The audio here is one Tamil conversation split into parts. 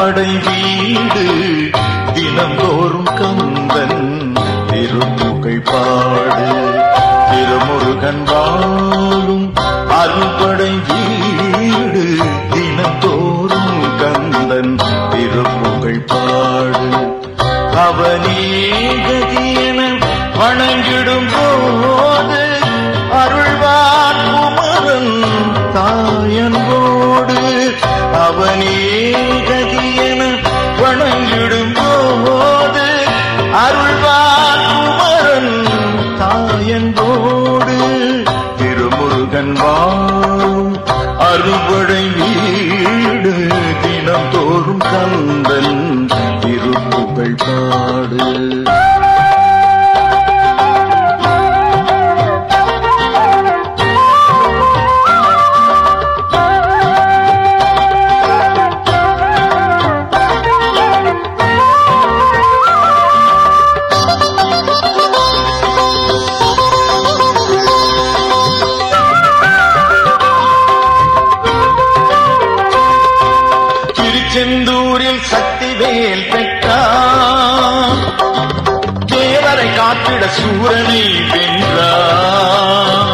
அறுபடை வீடு தினந்தோறும் கந்தன் திருப்புகழ் பாடு. திருமுருகன் வாழும் அறுபடை வீடு தினந்தோறும் கந்தன் திருப்புகழ் பாடு. அவனே கதியென வணங்கிடும் போது அருள்வான் குமரன் தாயன்போடு. அவனே கதியென வணங்கிடும் போது அருள்வான் குமரன் தாயன்போடு. திருமுருகன் வாழும் அறுபடை வீடு தினந்தோறும் கந்தன் திருப்புகழ் பாடு. திருச்செந்தூரில் சக்திவேல் பெற்றான், தேவரை காத்திட சூரனை வென்றான்.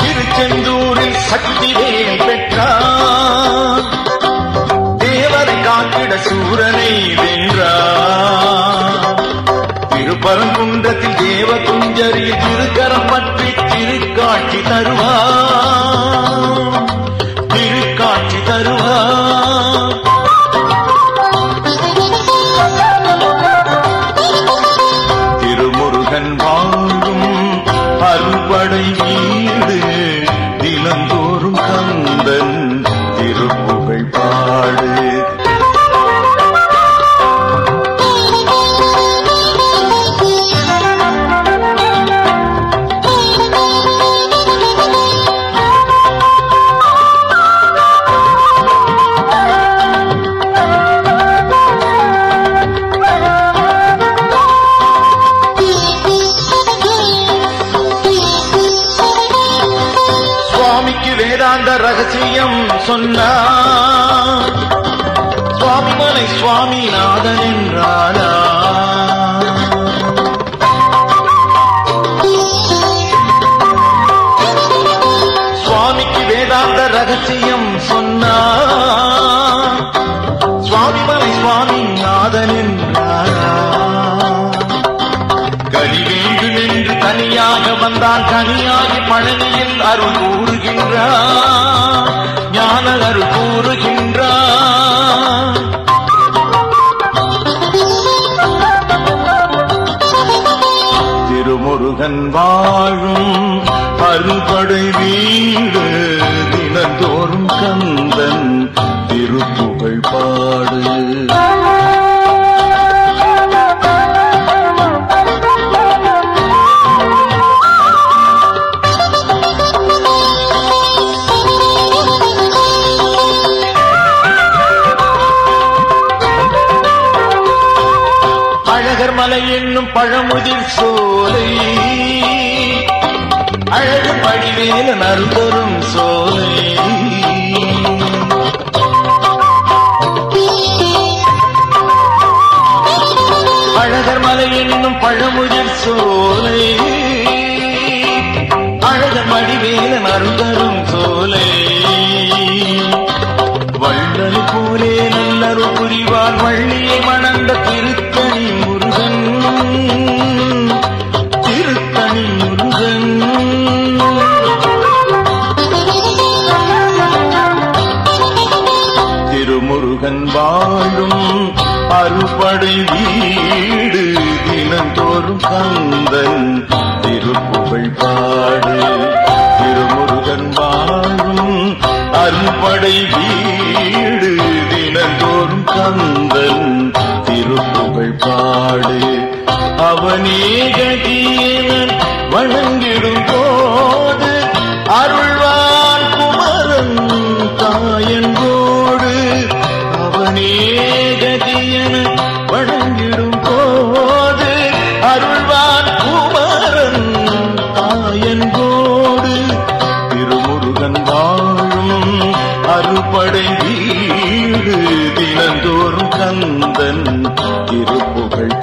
திருச்செந்தூரில் சக்திவேல் பெற்றான், தேவரை காத்திட சூரனை வென்றான். திருப்பரங்குன்றத்தில் தேவ குஞ்சரில் திருக்கரம் பற்றி திருக்காட்சி தருவான், திருக்காட்சி தருவான். திருமுருகன் வாழும் அறுபடை வீடு தினந்தோறும் கந்தன் திருப்புகழ் பாடு. வேதாந்த ரகசியம் சொன்னார், சுவாமிமலை சுவாமிநாதன் என்றாரா. சுவாமிக்கு வேதாந்த ரகசியம் சொன்னார், சுவாமிமலை சுவாமிநாதன் என்றாரா. கனி வேண்டும் என்று தனியாக வந்தான், கனியாகி பழனியில் அருள் கூறுகின்றான், ஞான அருள் கூறுகின்றான். திருமுருகன் வாழும் அறுபடை வீடு தினந்தோறும் கந்தன் திருப்புகழ் பாடு. மலை என்னும் பழமுதிர் சோலை, அழகு படிவேல நறுதரும் சோலை. அழகர் மலை என்னும் பழமுதிர் சோலை, அழகு படிவேல நறுதரும் சோலை. வள்ளல் போலே நல்லருள் புரிவான் வள்ளியை மணந்த திருத்தணி முருகன், திருத்தணி முருகன். திருமுருகன் வாழும் அறுபடை வீடு தினந்தோறும் கந்தன் திருப்புகழ் பாடு. திருமுருகன் வாழும் அறுபடை வீடு தினந்தோறும் கந்தன் திருப்புகழ் பாடு. அவனே கதியென வணங்கிடும் போது அருள்வான் குமரன் தாயன்போடு. அவனே கதியென வணங்கிடும் போது அருள்வான் குமரன் தாயன்போடு. திருமுருகன்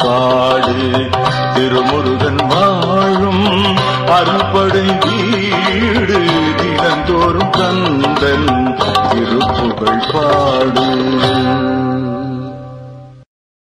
பாடு. திருமுருகன் வாழும் அறுபடை வீடு தினந்தோறும் கந்தன் திருப்புகழ் பாடு.